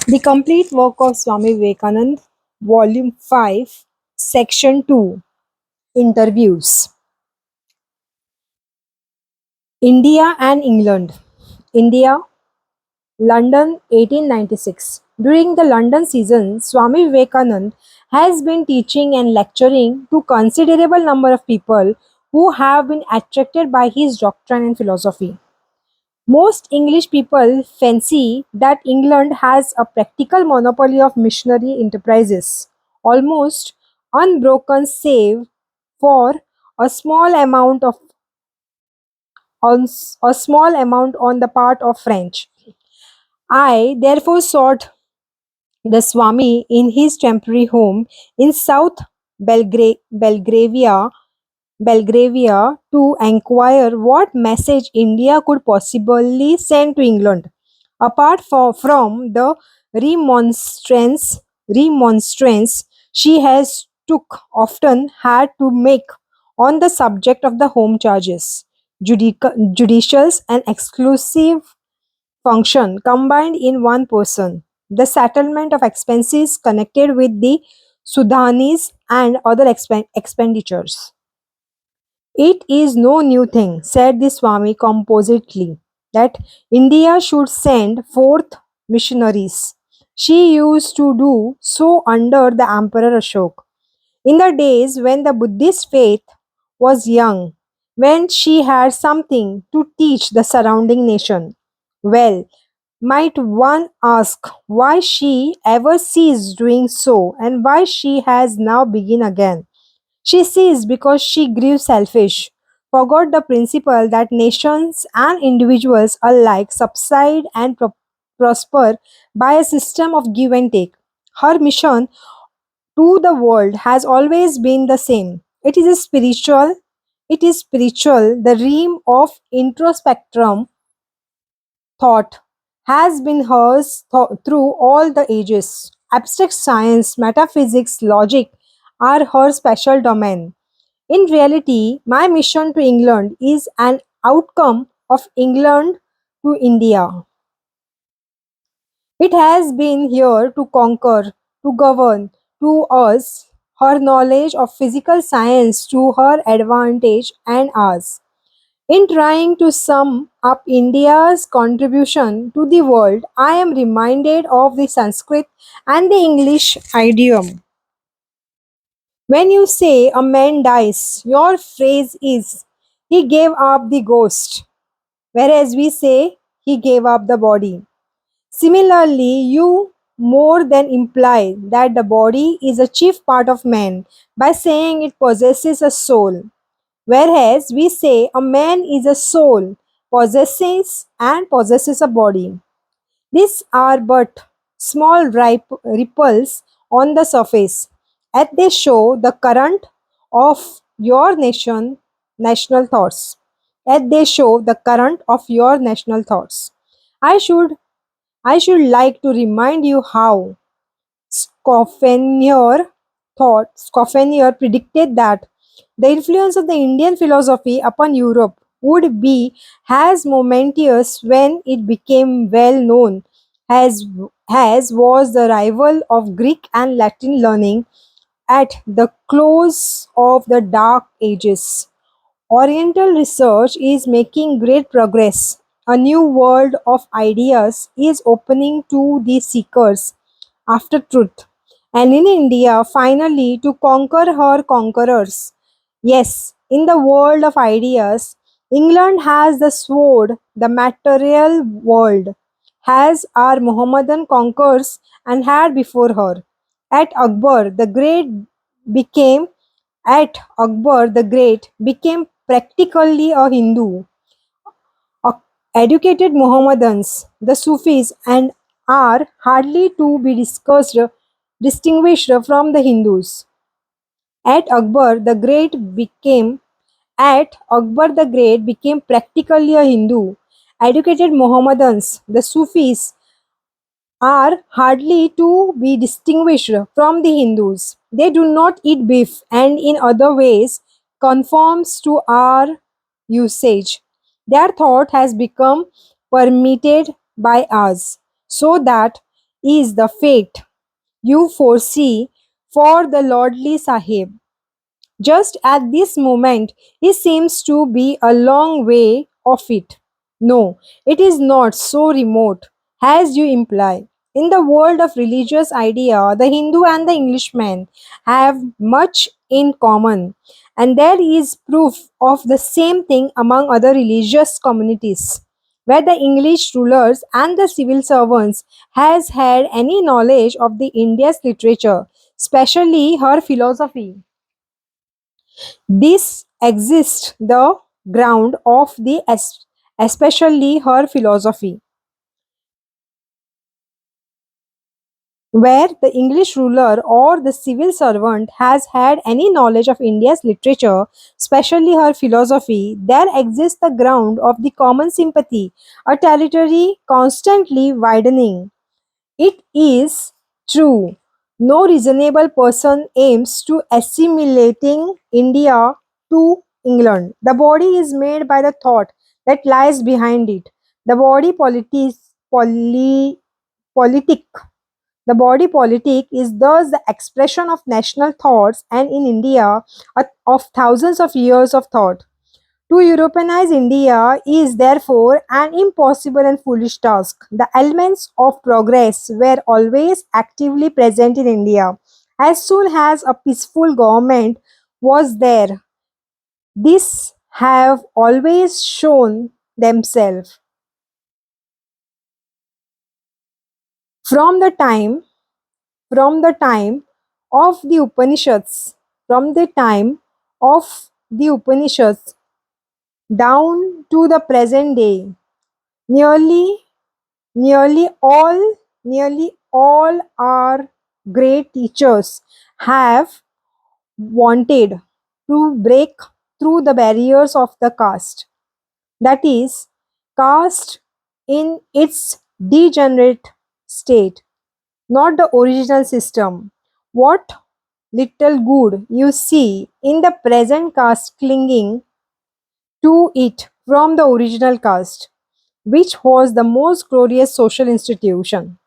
The complete work of Swami Vivekananda, Volume 5, Section 2, Interviews. India and England. India, London, 1896. During the London season, Swami Vivekananda has been teaching and lecturing to considerable number of people who have been attracted by his doctrine and philosophy. Most English people fancy that England has a practical monopoly of missionary enterprises, almost unbroken save for a small amount of on the part of French. I therefore sought the Swami in his temporary home in South Belgravia to enquire what message India could possibly send to England, apart from the remonstrance she has took often had to make on the subject of the home charges, judicials and exclusive function combined in one person, the settlement of expenses connected with the Sudanis and other expenditures. It is no new thing, said the Swami composedly, that India should send forth missionaries. She used to do so under the Emperor Ashok. In the days when the Buddhist faith was young, when she had something to teach the surrounding nation. Well, might one ask why she ever ceased doing so and why she has now begin again? She ceased because she grew selfish, forgot the principle that nations and individuals alike subside and prosper by a system of give and take. Her mission to the world has always been the same. It is spiritual. The realm of introspectrum thought has been hers through all the ages. Abstract science, metaphysics, logic are her special domain. In reality, my mission to England is an outcome of England to India. It has been here to conquer, to govern, to us, her knowledge of physical science to her advantage and ours. In trying to sum up India's contribution to the world, I am reminded of the Sanskrit and the English idiom. When you say a man dies, your phrase is he gave up the ghost, whereas we say he gave up the body. Similarly, you more than imply that the body is a chief part of man by saying it possesses a soul, whereas we say a man is a soul, possesses a body. These are but small ripples on the surface, yet they show the current of your national thoughts. Yet they show the current of your national thoughts. I should I should like to remind you how Scoffenier predicted that the influence of the Indian philosophy upon Europe would be as momentous when it became well known as, as was the rival of Greek and Latin learning at the close of the Dark Ages. Oriental research is making great progress. A new world of ideas is opening to the seekers after truth. And in India, finally, to conquer her conquerors. Yes, in the world of ideas, England has the sword, the material world, has our Mohammedan conquers and had before her. At Akbar, the Great became at Akbar the Great became practically a Hindu. Educated Mohammedans, the Sufis, and are hardly to be distinguished from the Hindus. At Akbar the Great became at Akbar the Great became practically a Hindu. Educated Mohammedans, the Sufis, are hardly to be distinguished from the Hindus. They do not eat beef and in other ways conforms to our usage. Their thought has become permitted by us, so that is the fate you foresee for the lordly Sahib? Just at this moment, he seems to be a long way off it. No, it is not so remote as you imply. In the world of religious idea, the Hindu and the Englishman have much in common, and there is proof of the same thing among other religious communities. Where the English rulers and the civil servants has had any knowledge of the India's literature, especially her philosophy, this exists the ground of the especially her philosophy. Where the English ruler or the civil servant has had any knowledge of India's literature, especially her philosophy, there exists the ground of the common sympathy, a territory constantly widening. It is true. No reasonable person aims to assimilating India to England. The body is made by the thought that lies behind it. The body politic. The body politic is thus the expression of national thoughts and in India of thousands of years of thought. To Europeanize India is therefore an impossible and foolish task. The elements of progress were always actively present in India. As soon as a peaceful government was there, these have always shown themselves. From the time from the time of the Upanishads, from the time of the Upanishads down to the present day, nearly Nearly all, nearly all our great teachers have wanted to break through the barriers of the caste. That is, caste in its degenerate state, not the original system. What little good you see in the present caste clinging to it from the original caste, which was the most glorious social institution.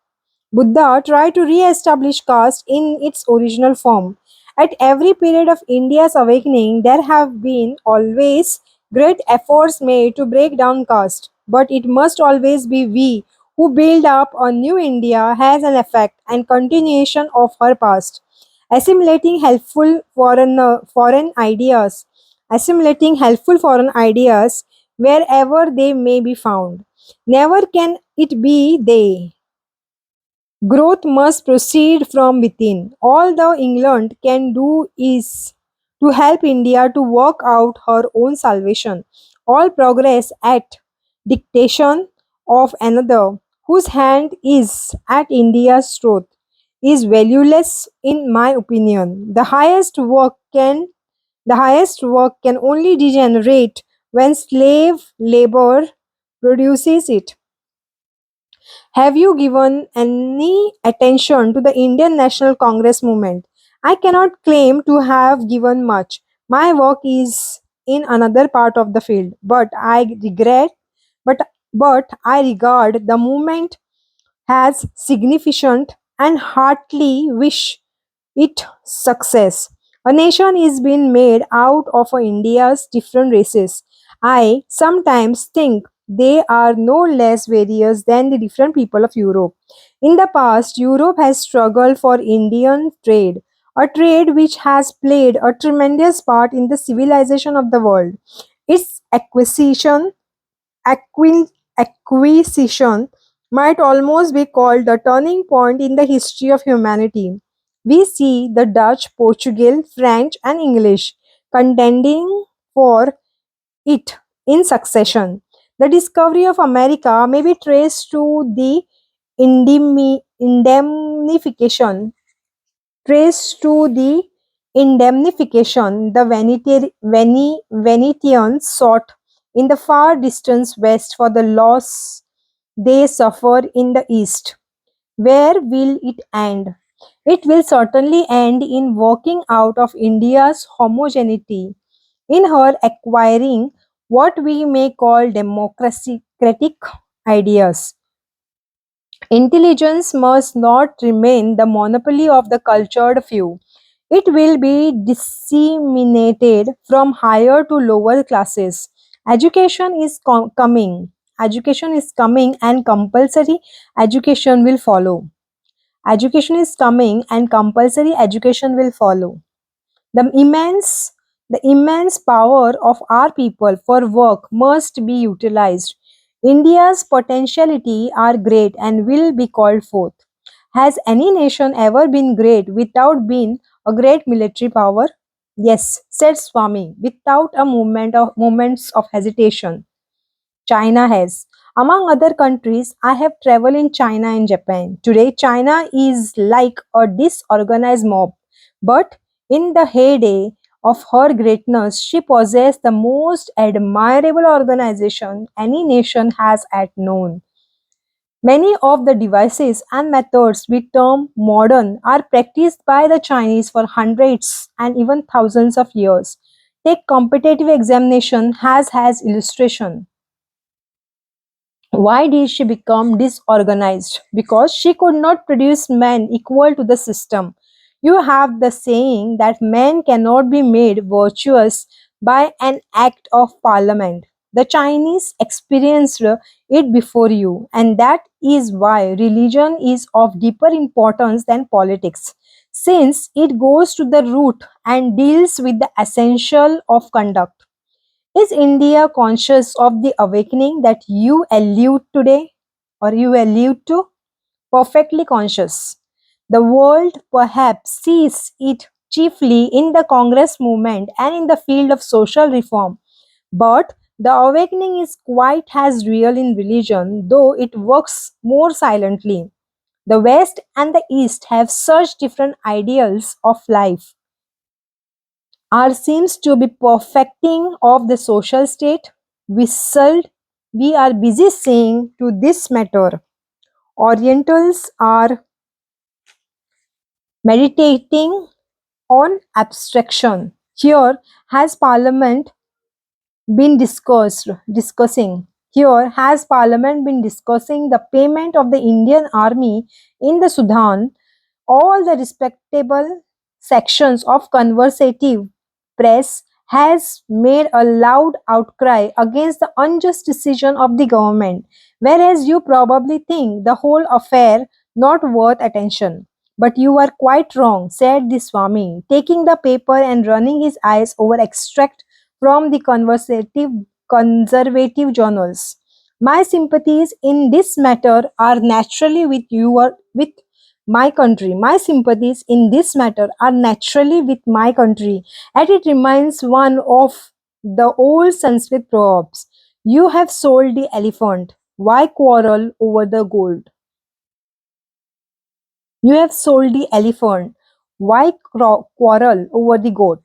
Buddha tried to re-establish caste in its original form. At every period of India's awakening, there have been always great efforts made to break down caste, but it must always be we who build up a new India as an effect and continuation of her past. Assimilating helpful foreign ideas, assimilating helpful foreign ideas wherever they may be found. Never can it be they. Growth must proceed from within. All the England can do is to help India to work out her own salvation. All progress at dictation of another whose hand is at India's throat is valueless in my opinion. The highest work can only degenerate when slave labor produces it. Have you given any attention to the Indian National Congress movement? I cannot claim to have given much. My work is in another part of the field, but but I regard the movement as significant and heartily wish it success. A nation is being made out of India's different races. I sometimes think they are no less various than the different people of Europe. In the past, Europe has struggled for Indian trade, a trade which has played a tremendous part in the civilization of the world. Its acquisition might almost be called the turning point in the history of humanity. We see the Dutch, Portugal, French, and English contending for it in succession. The discovery of America may be traced to the indemnification traced to the indemnification the Venetians sought in the far distant west for the loss they suffered in the east. Where will it end? It will certainly end in working out of India's homogeneity, in her acquiring what we may call democratic ideas. Intelligence must not remain the monopoly of the cultured few. It will be disseminated from higher to lower classes. Education is coming. Education is coming and compulsory education will follow. Education is coming and compulsory education will follow. The immense, the immense power of our people for work must be utilized. India's potentiality are great and will be called forth. Has any nation ever been great without being a great military power? Yes, said Swami, without a moments of hesitation. China has. Among other countries, I have traveled in China and Japan. Today, China is like a disorganized mob. But in the heyday of her greatness, she possessed the most admirable organization any nation has at known. Many of the devices and methods we term modern are practiced by the Chinese for hundreds and even thousands of years. Take competitive examination has illustration. Why did she become disorganized? Because she could not produce men equal to the system. You have the saying that men cannot be made virtuous by an act of parliament. The Chinese experienced it before you, and that is why religion is of deeper importance than politics, since it goes to the root and deals with the essential of conduct. Is India conscious of the awakening that you allude today or you allude to? Perfectly conscious. The world perhaps sees it chiefly in the Congress movement and in the field of social reform. But the awakening is quite as real in religion, though it works more silently. The West and the East have such different ideals of life. Ours seems to be perfecting of the social state. Whistled, we are busy saying to this matter. Orientals are meditating on abstraction. Here has Parliament been discussing. Here has Parliament been discussing the payment of the Indian army in the Sudan. All the respectable sections of conservative press has made a loud outcry against the unjust decision of the government, whereas you probably think the whole affair not worth attention. But you are quite wrong, said the Swami, taking the paper and running his eyes over extract from the conservative journals. My sympathies in this matter are naturally with my country. My sympathies in this matter are naturally with my country, and it reminds one of the old Sanskrit proverbs. You have sold the elephant. Why quarrel over the gold? You have sold the elephant. Why quarrel over the goat?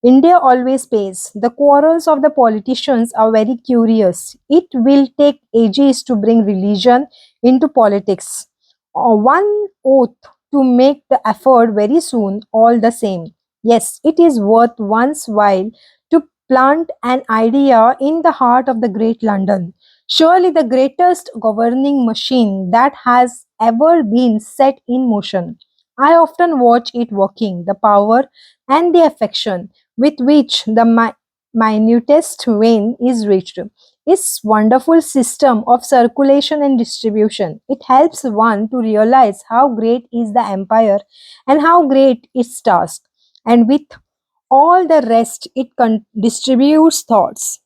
India always pays. The quarrels of the politicians are very curious. It will take ages to bring religion into politics. One oath to make the effort very soon, all the same. Yes, it is worth one's while to plant an idea in the heart of the great London. Surely the greatest governing machine that has ever been set in motion. I often watch it working, the power and the affection with which the minutest vein is reached. Its wonderful system of circulation and distribution. It helps one to realize how great is the empire and how great its task. And with all the rest, it distributes thoughts.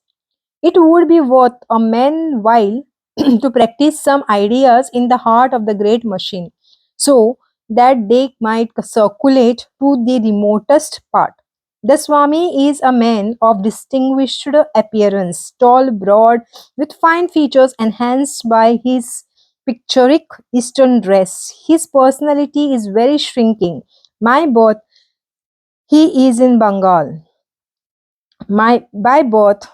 It would be worth a man while to practice some ideas in the heart of the great machine so that they might circulate to the remotest part. The Swami is a man of distinguished appearance, tall, broad, with fine features enhanced by his picturesque Eastern dress. His personality is very shrinking. My birth, he is in Bengal. My by birth,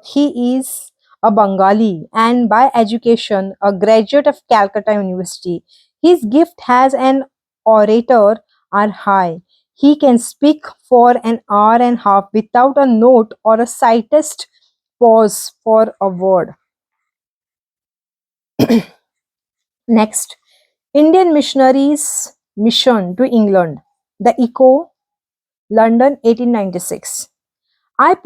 he is a Bengali and by education, a graduate of Calcutta University. His gift as an orator are high. He can speak for an hour and a half without a note or a slightest pause for a word. Next, Indian missionaries' mission to England. The Echo, London 1896. I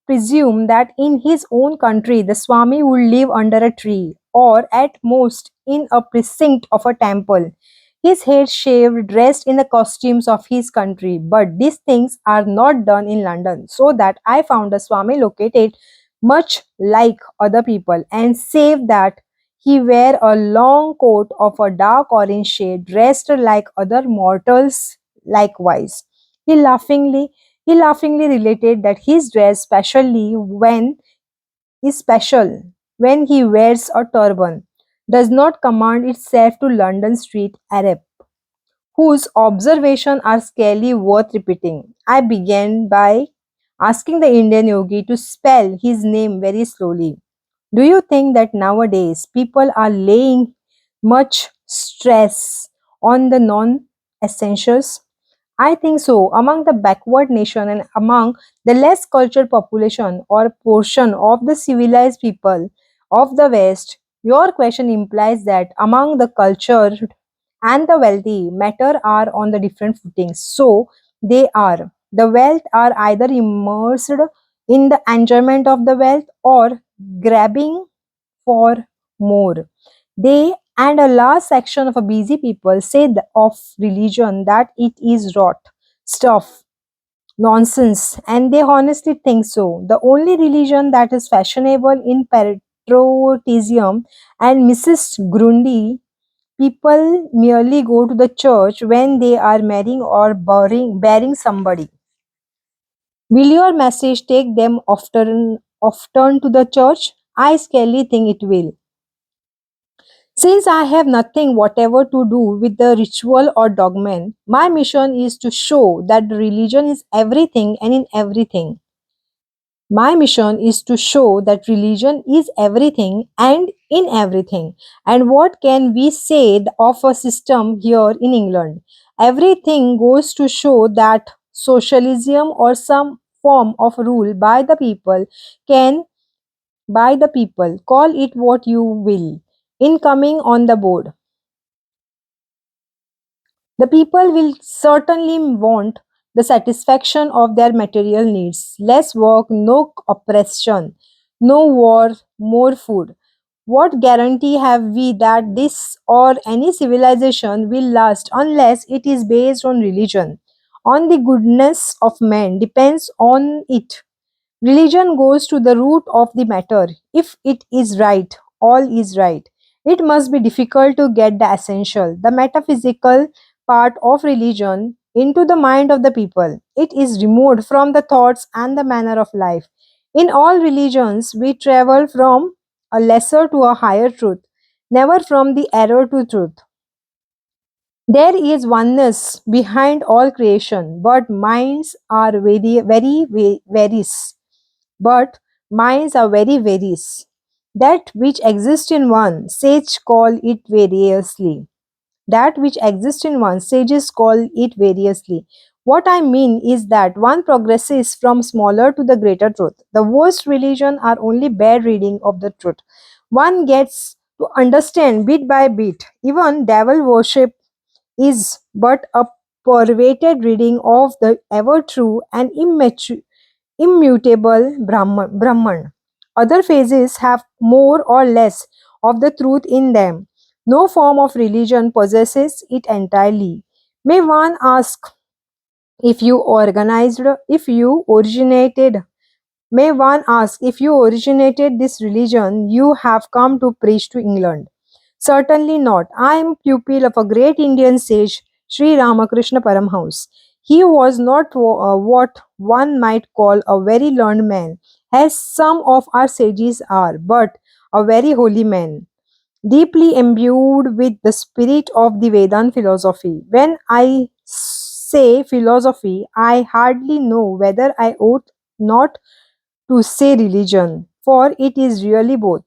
presume that in his own country the Swami would live under a tree, or at most in a precinct of a temple, his head shaved, dressed in the costumes of his country. But these things are not done in London, so that I found the Swami located much like other people, and save that he wear a long coat of a dark orange shade, dressed like other mortals likewise. He laughingly he laughingly related that his dress, specially when is special when he wears a turban, does not command itself to London street Arab, whose observations are scarcely worth repeating. I began by asking the Indian yogi to spell his name very slowly. Do you think that nowadays people are laying much stress on the non essentials? I think so. Among the backward nation and among the less cultured population or portion of the civilized people of the West, your question implies that among the cultured and the wealthy, matter are on the different footings. So they are. The wealth are either immersed in the enjoyment of the wealth or grabbing for more. They and a large section of a busy people say of religion that it is rot, stuff, nonsense, and they honestly think so. The only religion that is fashionable in patriotism and Mrs. Grundy, people merely go to the church when they are marrying or burying somebody. Will your message take them often to the church? I scarcely think it will. Since I have nothing whatever to do with the ritual or dogma, my mission is to show that religion is everything and in everything. My mission is to show that religion is everything and in everything. And what can we say of a system here in England? Everything goes to show that socialism or some form of rule can by the people, call it what you will, in coming on the board. The people will certainly want the satisfaction of their material needs. Less work, no oppression, no war, more food. What guarantee have we that this or any civilization will last unless it is based on religion? On the goodness of man depends on it. Religion goes to the root of the matter. If it is right, all is right. It must be difficult to get the essential, the metaphysical part of religion into the mind of the people. It is removed from the thoughts and the manner of life. In all religions, we travel from a lesser to a higher truth, never from the error to truth. There is oneness behind all creation, but minds are varies. But minds are very varies. That which exists in one, sage call it variously. That which exists in one, sages call it variously. What I mean is that one progresses from smaller to the greater truth. The worst religion are only bad reading of the truth. One gets to understand bit by bit. Even devil worship is but a perverted reading of the ever true and immutable Brahman. Other phases have more or less of the truth in them. No form of religion possesses it entirely. May one ask if you originated May one ask if you originated this religion you have come to preach to England? Certainly not. I am pupil of a great Indian sage, Sri Ramakrishna Paramhans. He was not what one might call a very learned man, as some of our sages are, but a very holy man, deeply imbued with the spirit of the Vedant philosophy. When I say philosophy, I hardly know whether I ought not to say religion, for it is really both.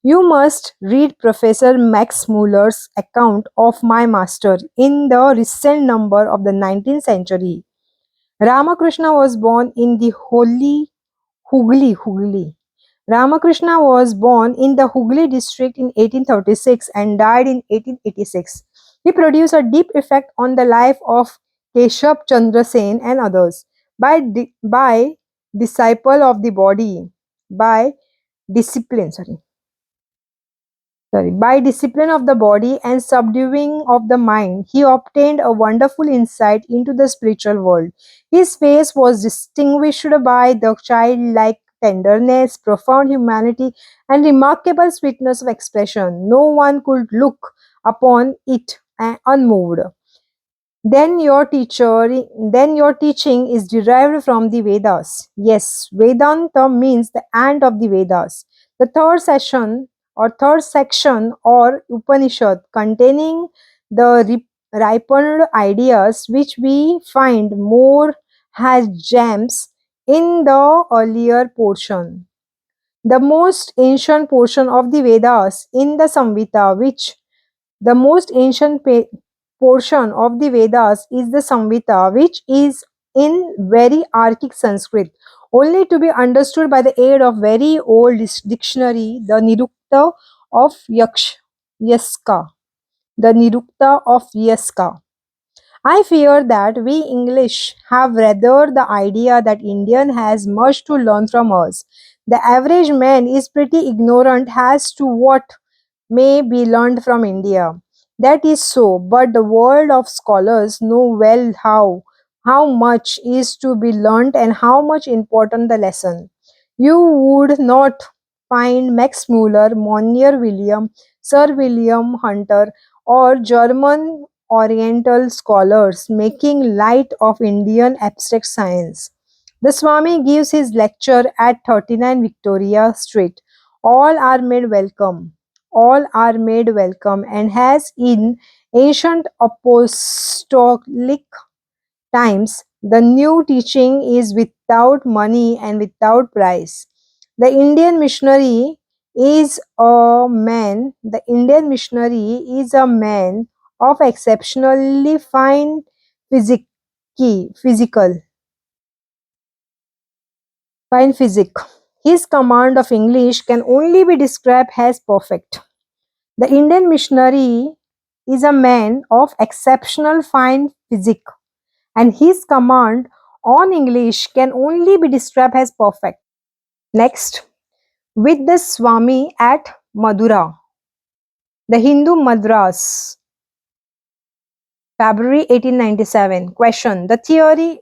You must read Professor Max Muller's account of my master in the recent number of the 19th century. Ramakrishna was born in the holy Hugli, Ramakrishna was born in the Hooghly district in 1836 and died in 1886. He produced a deep effect on the life of Keshav Chandra Sen and others by disciple of the body, by by discipline of the body and subduing of the mind, he obtained a wonderful insight into the spiritual world. His face was distinguished by the childlike tenderness, profound humanity, and remarkable sweetness of expression. No one could look upon it unmoved. Then your teaching is derived from the Vedas. Yes, Vedanta means the end of the Vedas. The third section or Upanishad containing the ripened ideas which we find more has gems in the earlier portion. The most ancient portion of the Vedas in the Samhita, which the most ancient portion of the Vedas is the Samhita, which is in very archaic Sanskrit, only to be understood by the aid of very old dictionary, the Nirukta of Yaska. The Nirukta of Yaska. I fear that we English have rather the idea that Indian has much to learn from us. The average man is pretty ignorant as to what may be learned from India. That is so, but the world of scholars know well how much is to be learned and how much important the lesson. You would not find Max Muller, Monier William, Sir William Hunter, or German Oriental scholars making light of Indian abstract science. The Swami gives his lecture at 39 Victoria Street. All are made welcome. All are made welcome, and has in ancient apostolic times, the new teaching is without money and without price. The Indian missionary the Indian missionary is a man of exceptionally physical, fine physique. His command of English can only be described as perfect. The Indian missionary is a man of exceptional fine physique, and his command on English can only be described as perfect. Next, with the Swami at Madura, the Hindu Madras, February 1897. Question: the theory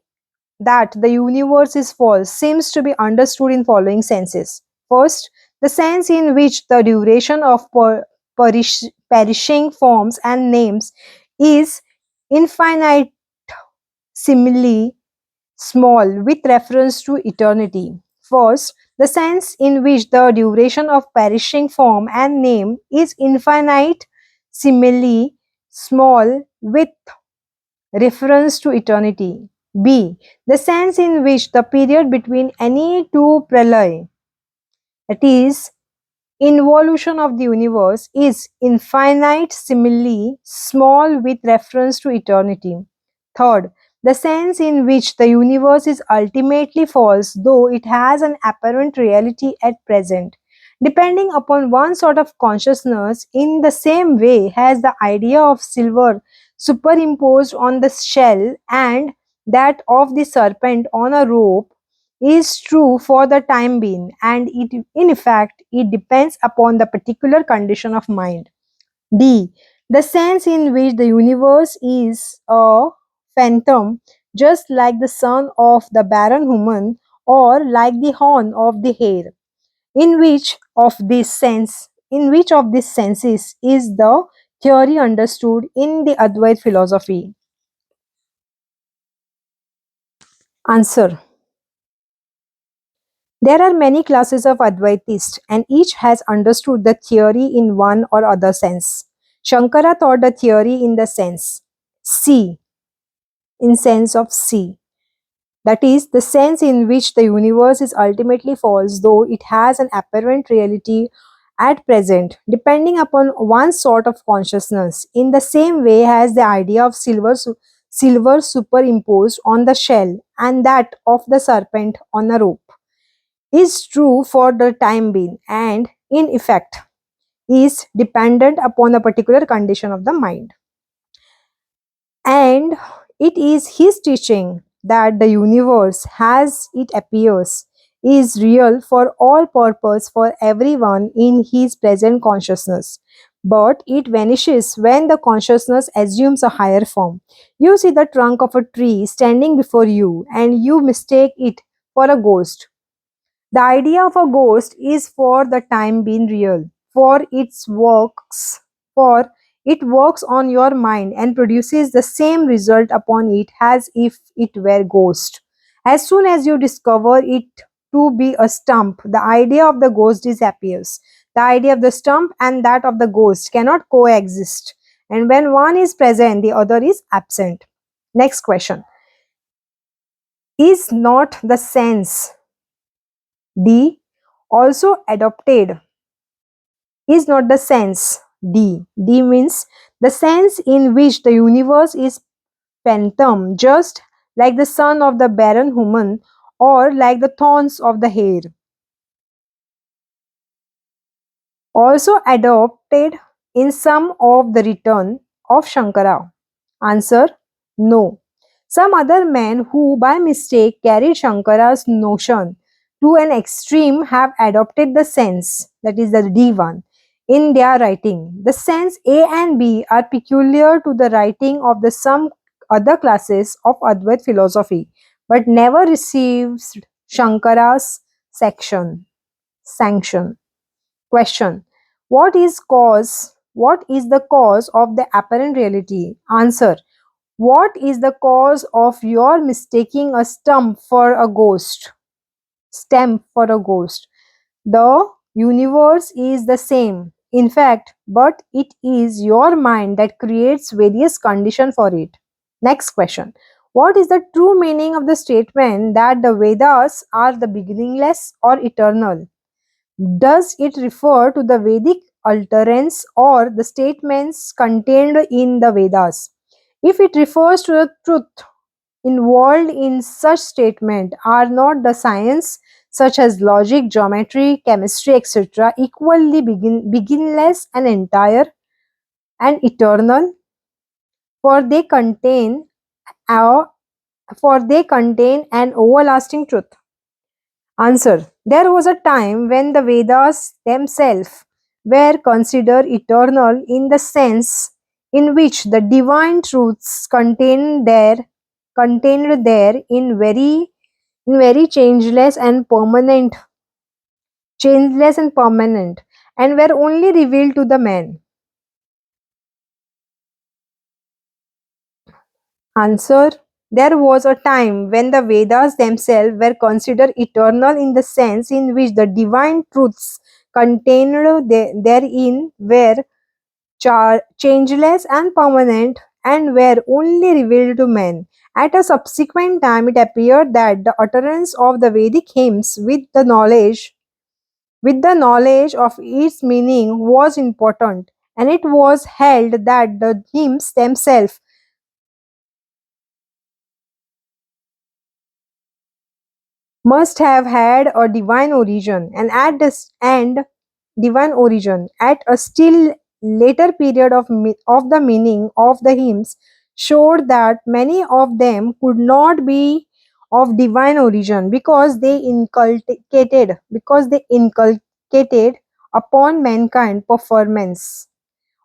that the universe is false seems to be understood in following senses. First, the sense in which the duration of perishing forms and names is infinitesimally small with reference to eternity. First, the sense in which the duration of perishing form and name is infinitesimally small with reference to eternity. B. The sense in which the period between any two pralay, that is, involution of the universe, is infinitesimally small with reference to eternity. Third, the sense in which the universe is ultimately false, though it has an apparent reality at present, depending upon one sort of consciousness, in the same way as the idea of silver superimposed on the shell and that of the serpent on a rope is true for the time being, and in effect it depends upon the particular condition of mind. D. The sense in which the universe is a phantom, just like the sun of the barren woman or like the horn of the hare. In which of these senses is the theory understood in the Advait philosophy? Answer: there are many classes of Advaitists, and each has understood the theory in one or other sense. Shankara thought the theory in the sense C, in sense of C. That is, the sense in which the universe is ultimately false, though it has an apparent reality at present, depending upon one sort of consciousness, in the same way as the idea of silver superimposed on the shell and that of the serpent on a rope. is true for the time being and in effect is dependent upon a particular condition of the mind. And it is his teaching that the universe as it appears is real for all purpose for everyone in his present consciousness. But it vanishes when the consciousness assumes a higher form. You see the trunk of a tree standing before you and you mistake it for a ghost. The idea of a ghost is for the time being real, for it works on your mind and produces the same result upon it as if it were ghost. As soon as you discover it to be a stump, the idea of the ghost disappears. The idea of the stump and that of the ghost cannot coexist. And when one is present, the other is absent. Next question. Is not the sense D also adopted? Is not the sense D. D means the sense in which the universe is phantom, just like the son of the barren woman or like the thorns of the hair. Also adopted in some of the return of Shankara. Answer no. Some other men who by mistake carried Shankara's notion to an extreme have adopted the sense, that is the D1, in their writing. The sense A and B are peculiar to the writing of the some other classes of Advait philosophy, but never receives Shankara's sanction. Question. What is the cause of the apparent reality? Answer. What is the cause of your mistaking a stump for a ghost? Stamp for a ghost. The universe is the same, in fact, but it is your mind that creates various conditions for it. Next question. What is the true meaning of the statement that the Vedas are the beginningless or eternal? Does it refer to the Vedic utterance or the statements contained in the Vedas? If it refers to the truth involved in such statement, are not the science such as logic, geometry, chemistry, etc., equally beginless and entire and eternal? For they contain our, for they contain an everlasting truth. Answer. There was a time when the Vedas themselves were considered eternal in the sense in which the divine truths contained there in very changeless and permanent, and were only revealed to the man. Answer. There was a time when the Vedas themselves were considered eternal in the sense in which the divine truths contained therein were changeless and permanent and were only revealed to men. At a subsequent time, it appeared that the utterance of the Vedic hymns with the knowledge of its meaning was important, and it was held that the hymns themselves must have had a divine origin, and divine origin at a still later period of the meaning of the hymns showed that many of them could not be of divine origin because they inculcated upon mankind performance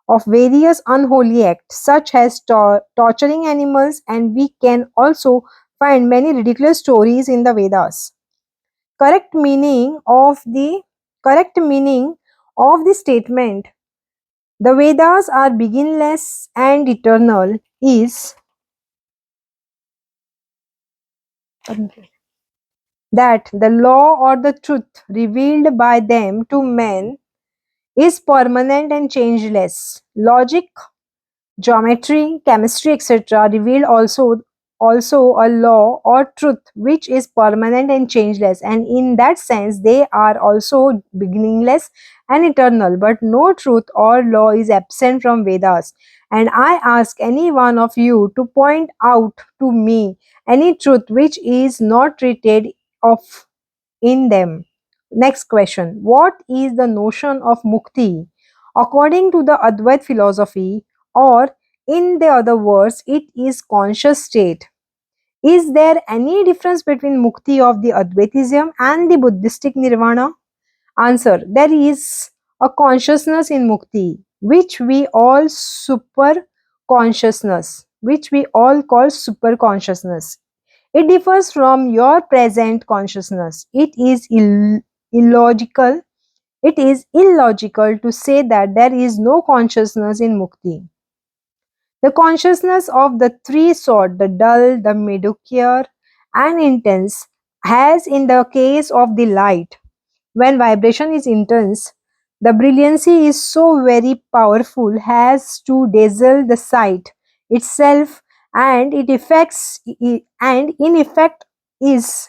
of various unholy acts such as torturing animals, and we can also find many ridiculous stories in the Vedas. Correct meaning of the correct meaning of the statement the Vedas are beginless and eternal is that the law or the truth revealed by them to men is permanent and changeless. Logic, geometry, chemistry, etc. reveal also a law or truth which is permanent and changeless, and in that sense they are also beginningless and eternal. But no truth or law is absent from Vedas, and I ask any one of you to point out to me any truth which is not treated of in them. Next question. What is the notion of mukti according to the Advait philosophy, or in the other words, it is conscious state? Is there any difference between mukti of the Advaitism and the Buddhistic nirvana? Answer. There is a consciousness in mukti which we all call super consciousness. It differs from your present consciousness. Illogical. It is illogical to say that there is no consciousness in mukti. The consciousness of the three sort, the dull, the mediocre, and intense, has in the case of the light, when vibration is intense, the brilliancy is so very powerful as to dazzle the sight itself, and it affects and in effect is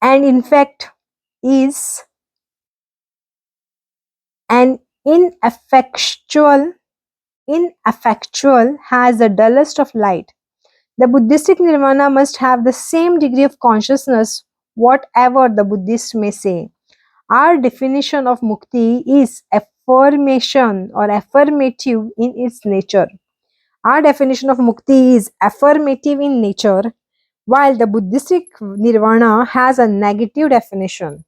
and in fact is an ineffectual has the dullest of light. The Buddhistic nirvana must have the same degree of consciousness, whatever the Buddhists may say. Our definition of mukti is affirmation or affirmative in its nature. Our definition of mukti is affirmative in nature, while the Buddhistic nirvana has a negative definition.